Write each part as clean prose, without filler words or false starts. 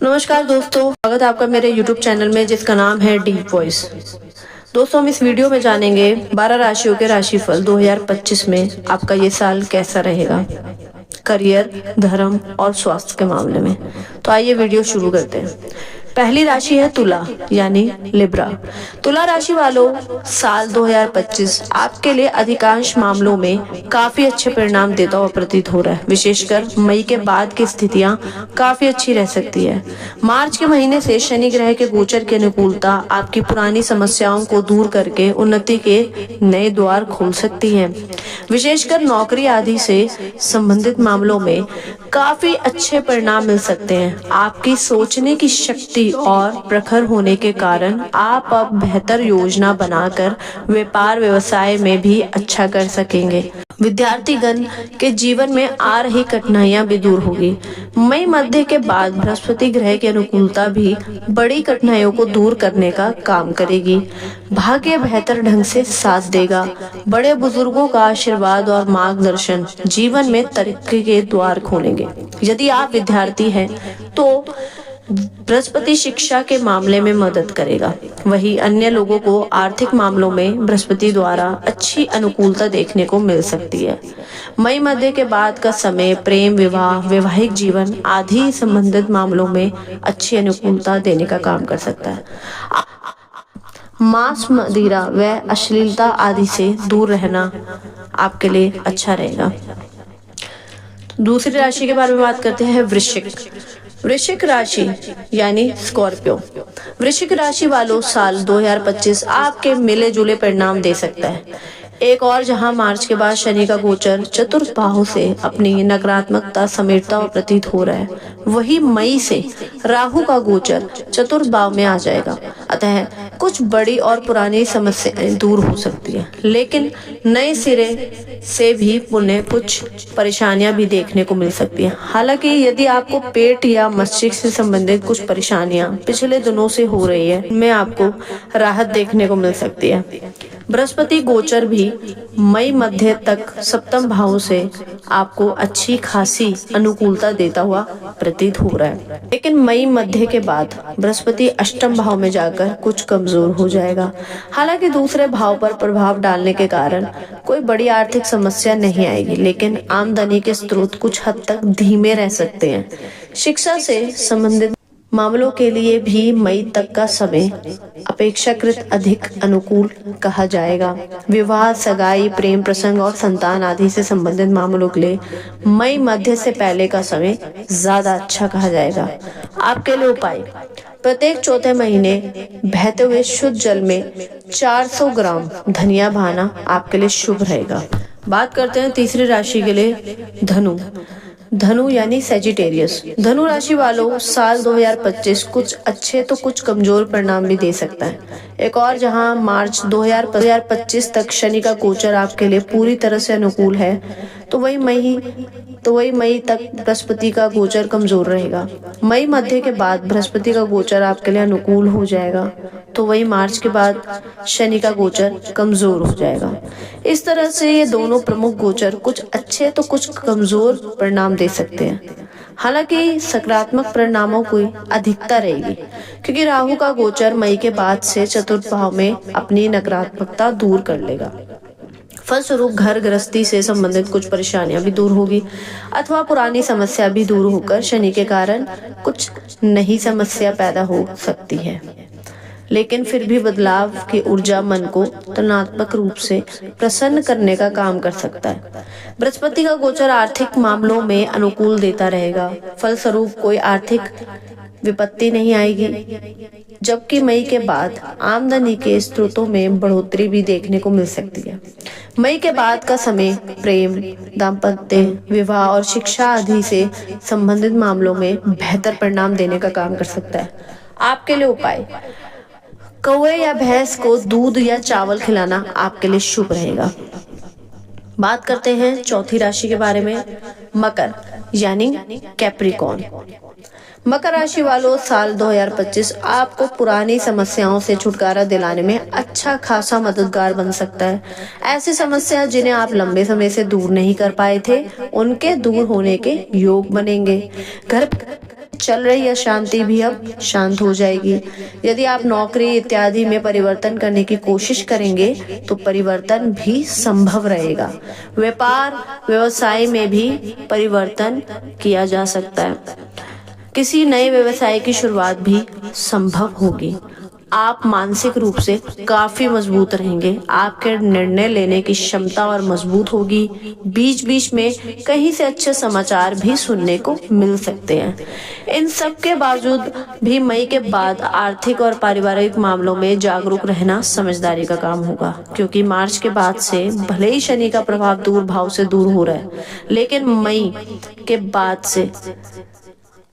नमस्कार दोस्तों, स्वागत है आपका मेरे YouTube चैनल में जिसका नाम है डीप वॉइस। दोस्तों, हम इस वीडियो में जानेंगे 12 राशियों के राशिफल 2025 में आपका ये साल कैसा रहेगा करियर, धर्म और स्वास्थ्य के मामले में। तो आइए वीडियो शुरू करते हैं। पहली राशि है तुला यानी लिब्रा। तुला राशि वालों, साल 2025 आपके लिए अधिकांश मामलों में काफी अच्छे परिणाम देता हुआ प्रतीत हो रहा है। विशेषकर मई के बाद की स्थितियां काफी अच्छी रह सकती है। मार्च के महीने से शनि ग्रह के गोचर की अनुकूलता आपकी पुरानी समस्याओं को दूर करके उन्नति के नए द्वार खोल सकती है। विशेषकर नौकरी आदि से संबंधित मामलों में काफी अच्छे परिणाम मिल सकते हैं। आपकी सोचने की शक्ति और प्रखर होने के कारण आप अब बेहतर योजना बनाकर व्यापार व्यवसाय में भी अच्छा कर सकेंगे। विद्यार्थीगण के जीवन में आ रही कठिनाइयां भी दूर होगी। मई मध्य के बाद बृहस्पति ग्रह की अनुकूलता भी बड़ी कठिनाइयों को दूर करने का काम करेगी। भाग्य बेहतर ढंग से साथ देगा। बड़े बुजुर्गों का आशीर्वाद और मार्गदर्शन जीवन में तरक्की के द्वार खोलेंगे। यदि आप विद्यार्थी हैं तो बृहस्पति शिक्षा के मामले में मदद करेगा। वहीं अन्य लोगों को आर्थिक मामलों में बृहस्पति द्वारा अच्छी अनुकूलता देखने को मिल सकती है। मई मध्य के बाद का समय प्रेम, विवाह, वैवाहिक जीवन आदि संबंधित मामलों में अच्छी अनुकूलता देने का काम कर सकता है। मांस, मदिरा व अश्लीलता आदि से दूर रहना आपके लिए अच्छा रहेगा। दूसरी राशि के बारे में बात करते हैं, वृश्चिक। वृश्चिक राशि यानी स्कॉर्पियो। वृश्चिक राशि वालों, साल 2025 आपके मिले जुले परिणाम दे सकता है। एक और जहां मार्च के बाद शनि का गोचर चतुर्थ भाव से अपनी नकारात्मकता समेटता हुआ प्रतीत हो रहा है, वही मई से राहु का गोचर चतुर्थ भाव में आ जाएगा। अतः कुछ बड़ी और पुरानी समस्याएं दूर हो सकती है, लेकिन नए सिरे से भी पुनः कुछ परेशानियां भी देखने को मिल सकती हैं। हालांकि यदि आपको पेट या मस्तिष्क से संबंधित कुछ परेशानियां पिछले दिनों से हो रही है, उनमें आपको राहत देखने को मिल सकती है। बृहस्पति गोचर भी मई मध्य तक सप्तम भाव से आपको अच्छी खासी अनुकूलता देता हुआ प्रतीत हो रहा है, लेकिन मई मध्य के बाद बृहस्पति अष्टम भाव में जाकर कुछ कमजोर हो जाएगा। हालांकि दूसरे भाव पर प्रभाव डालने के कारण कोई बड़ी आर्थिक समस्या नहीं आएगी, लेकिन आमदनी के स्रोत कुछ हद तक धीमे रह सकते हैं। शिक्षा से संबंधित मामलों के लिए भी मई तक का समय अपेक्षाकृत अधिक अनुकूल कहा जाएगा। विवाह, सगाई, प्रेम प्रसंग और संतान आदि से संबंधित मामलों के लिए मई मध्य से पहले का समय ज्यादा अच्छा कहा जाएगा। आपके लिए उपाय: प्रत्येक चौथे महीने बहते हुए शुद्ध जल में 400 ग्राम धनिया बहाना आपके लिए शुभ रहेगा। बात करते हैं तीसरी राशि के लिए, धनु। धनु यानी सेजिटेरियस। धनु राशि वालों, साल 2025 कुछ अच्छे तो कुछ कमजोर परिणाम भी दे सकता है। एक और जहां मार्च 2025 तक शनि का गोचर आपके लिए पूरी तरह से अनुकूल है, तो वही मई तक बृहस्पति का गोचर कमजोर रहेगा। मई मध्य के बाद बृहस्पति का गोचर आपके लिए अनुकूल हो जाएगा, तो वही मार्च के बाद शनि का गोचर कमजोर हो जाएगा। इस तरह से ये दोनों प्रमुख गोचर कुछ अच्छे तो कुछ कमजोर परिणाम दे सकते हैं। हालांकि सकारात्मक परिणामों की अधिकता रहेगी, क्योंकि राहु का गोचर मई के बाद से चतुर्थ भाव में अपनी नकारात्मकता दूर कर लेगा। फलस्वरूप घर गृहस्थी से संबंधित कुछ परेशानियां भी दूर होगी, अथवा पुरानी समस्या भी दूर होकर शनि के कारण कुछ नई समस्या पैदा हो सकती है। लेकिन फिर भी बदलाव की ऊर्जा मन को तुलनात्मक रूप से प्रसन्न करने का काम कर सकता है। बृहस्पति का गोचर आर्थिक मामलों में अनुकूल देता रहेगा। फलस्वरूप कोई आर्थिक विपत्ति नहीं आएगी, जबकि मई के बाद आमदनी के स्रोतों में बढ़ोतरी भी देखने को मिल सकती है। मई के बाद का समय प्रेम, दाम्पत्य, विवाह और शिक्षा आदि से संबंधित मामलों में बेहतर परिणाम देने का काम कर सकता है। आपके लिए उपाय: कौवे या भैंस को दूध या चावल खिलाना आपके लिए शुभ रहेगा। बात करते हैं चौथी राशि के बारे में, मकर यानी कैप्रिकॉर्न। मकर राशि वालों, साल 2025 आपको पुरानी समस्याओं से छुटकारा दिलाने में अच्छा खासा मददगार बन सकता है। ऐसी समस्या जिन्हें आप लंबे समय से दूर नहीं कर पाए थे, उनके दूर होने के योग बनेंगे। घर चल रही अशांति भी अब शांत हो जाएगी। यदि आप नौकरी इत्यादि में परिवर्तन करने की कोशिश करेंगे तो परिवर्तन भी संभव रहेगा। व्यापार व्यवसाय में भी परिवर्तन किया जा सकता है। किसी नए व्यवसाय की शुरुआत भी संभव होगी। आप मानसिक रूप से काफी मजबूत रहेंगे। आपके निर्णय लेने की क्षमता और मजबूत होगी। बीच बीच में कहीं से अच्छे समाचार भी सुनने को मिल सकते हैं। इन सब के बावजूद भी मई के बाद आर्थिक और पारिवारिक मामलों में जागरूक रहना समझदारी का काम होगा, क्योंकि मार्च के बाद से भले ही शनि का प्रभाव दूर भाव से दूर हो रहा है, लेकिन मई के बाद से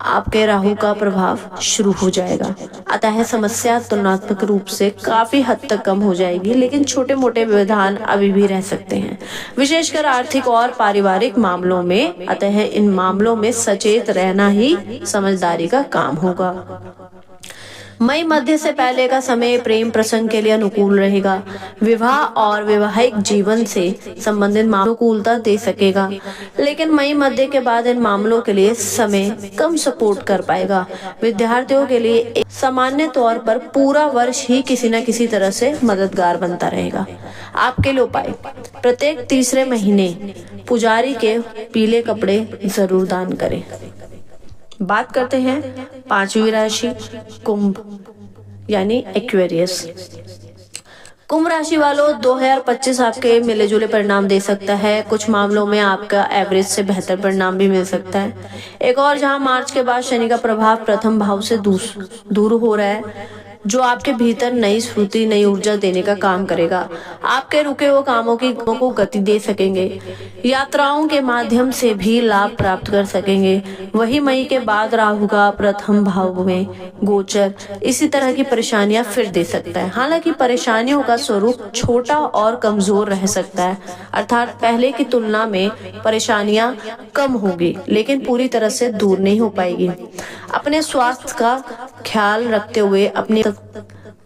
आपके राहु का प्रभाव शुरू हो जाएगा। अतः समस्या तुलनात्मक रूप से काफी हद तक कम हो जाएगी, लेकिन छोटे मोटे व्यवधान अभी भी रह सकते हैं, विशेषकर आर्थिक और पारिवारिक मामलों में। अतः इन मामलों में सचेत रहना ही समझदारी का काम होगा। मई मध्य से पहले का समय प्रेम प्रसंग के लिए अनुकूल रहेगा। विवाह और वैवाहिक जीवन से संबंधित अनुकूलता दे सकेगा, लेकिन मई मध्य के बाद इन मामलों के लिए समय कम सपोर्ट कर पाएगा। विद्यार्थियों के लिए सामान्य तौर पर पूरा वर्ष ही किसी न किसी तरह से मददगार बनता रहेगा। आपके लिए उपाय: प्रत्येक तीसरे महीने पुजारी के पीले कपड़े जरूर दान करें। बात करते हैं पांचवी राशि कुंभ यानी एक्वेरियस। कुंभ राशि वालों, 2025 आपके मिले जुले परिणाम दे सकता है। कुछ मामलों में आपका एवरेज से बेहतर परिणाम भी मिल सकता है। एक और जहां मार्च के बाद शनि का प्रभाव प्रथम भाव से दूर हो रहा है, जो आपके भीतर नई स्फूर्ति नई ऊर्जा देने का काम करेगा। आपके रुके हुए कामों को गति दे सकेंगे। यात्राओं के माध्यम से भी लाभ प्राप्त कर सकेंगे। वही मई के बाद राहु का प्रथम भाव में गोचर इसी तरह की परेशानियां फिर दे सकता है। हालांकि परेशानियों का स्वरूप छोटा और कमजोर रह सकता है, अर्थात पहले की तुलना में परेशानियां कम होगी, लेकिन पूरी तरह से दूर नहीं हो पाएगी। अपने स्वास्थ्य का ख्याल रखते हुए अपनी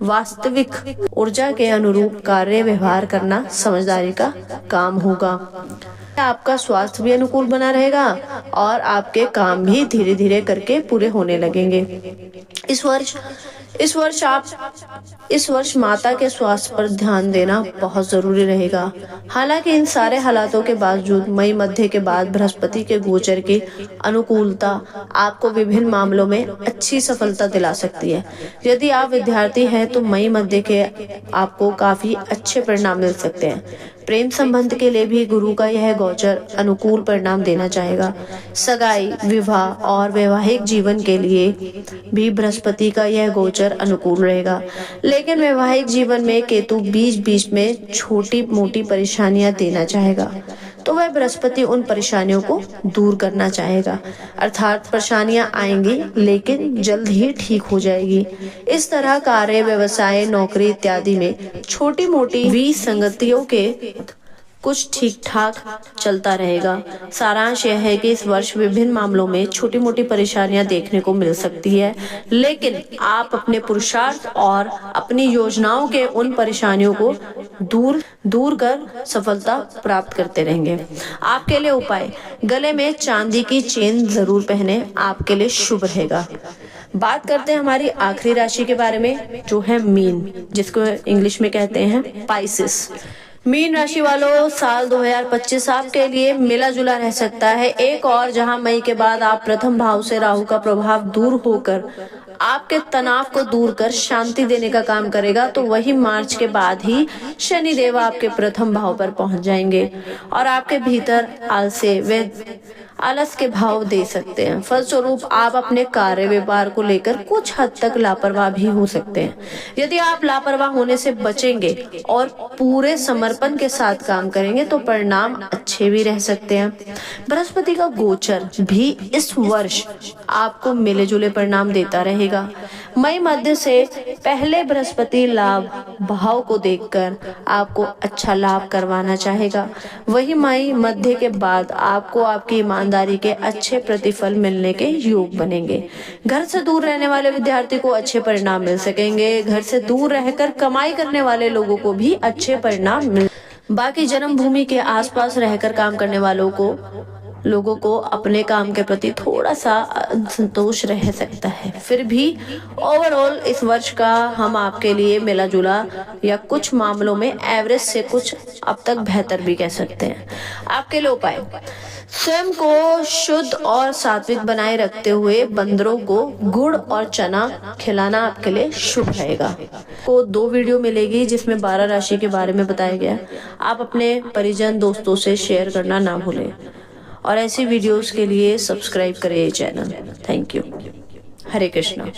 वास्तविक ऊर्जा के अनुरूप कार्य व्यवहार करना समझदारी का काम होगा। आपका स्वास्थ्य भी अनुकूल बना रहेगा और आपके काम भी धीरे धीरे करके पूरे होने लगेंगे। इस वर्ष माता के स्वास्थ्य पर ध्यान देना बहुत जरूरी रहेगा। हालांकि इन सारे हालातों के बावजूद मई मध्य के बाद बृहस्पति के गोचर की अनुकूलता आपको विभिन्न मामलों में अच्छी सफलता दिला सकती है। यदि आप विद्यार्थी हैं तो मई मध्य के आपको काफी अच्छे परिणाम मिल सकते हैं। प्रेम संबंध के लिए भी गुरु का यह गोचर अनुकूल परिणाम देना चाहेगा। सगाई, विवाह और वैवाहिक जीवन के लिए भी बृहस्पति का यह गोचर अनुकूल रहेगा, लेकिन वैवाहिक जीवन में केतु बीच बीच में छोटी मोटी परेशानियां देना चाहेगा, तो वह बृहस्पति उन परेशानियों को दूर करना चाहेगा। अर्थात परेशानियां आएंगी लेकिन जल्द ही ठीक हो जाएगी। इस तरह कार्य, व्यवसाय, नौकरी इत्यादि में छोटी मोटी विसंगतियों के कुछ ठीक ठाक चलता रहेगा। सारांश यह है कि इस वर्ष विभिन्न मामलों में छोटी मोटी परेशानियां देखने को मिल सकती है, लेकिन आप अपने पुरुषार्थ और अपनी योजनाओं के उन परेशानियों को दूर कर सफलता प्राप्त करते रहेंगे। आपके लिए उपाय: गले में चांदी की चेन जरूर पहने, आपके लिए शुभ रहेगा। बात करते हैं हमारी आखिरी राशि के बारे में, जो है मीन, जिसको इंग्लिश में कहते हैं पाइसेस। मीन राशि वालों, साल 2025 आपके लिए मिला जुला रह सकता है। एक और जहां मई के बाद आप प्रथम भाव से राहु का प्रभाव दूर होकर आपके तनाव को दूर कर शांति देने का काम करेगा, तो वही मार्च के बाद ही शनि देव आपके प्रथम भाव पर पहुंच जाएंगे और आपके भीतर आलस के भाव दे सकते हैं। फलस्वरूप आप अपने कार्य व्यापार को लेकर कुछ हद तक लापरवाह भी हो सकते हैं। यदि आप लापरवाह होने से बचेंगे और पूरे समर्पण के साथ काम करेंगे तो परिणाम अच्छे भी रह सकते हैं। बृहस्पति का गोचर भी इस वर्ष आपको मिले जुले परिणाम देता रहेगा। मई मध्य से पहले बृहस्पति लाभ भाव को देखकर आपको अच्छा लाभ करवाना चाहेगा। वही मई मध्य के बाद आपको आपकी ईमानदारी के अच्छे प्रतिफल मिलने के योग बनेंगे। घर से दूर रहने वाले विद्यार्थी को अच्छे परिणाम मिल सकेंगे। घर से दूर रहकर कमाई करने वाले लोगों को भी अच्छे परिणाम बाकी जन्मभूमि के आसपास रहकर काम करने वालों को लोगों को अपने काम के प्रति थोड़ा सा असंतोष रह सकता है, फिर भी ओवरऑल इस वर्ष का हम आपके लिए मिला जुला या कुछ मामलों में एवरेज से कुछ अब तक बेहतर भी कह सकते हैं। आपके लिए उपाय, स्वयं को शुद्ध और सात्विक बनाए रखते हुए बंदरों को गुड़ और चना खिलाना आपके लिए शुभ रहेगा। को 2 वीडियो मिलेगी जिसमें 12 राशि के बारे में बताया गया। आप अपने परिजन दोस्तों से शेयर करना ना भूलें और ऐसी वीडियोस के लिए सब्सक्राइब करें channel. Thank you. Hare Krishna.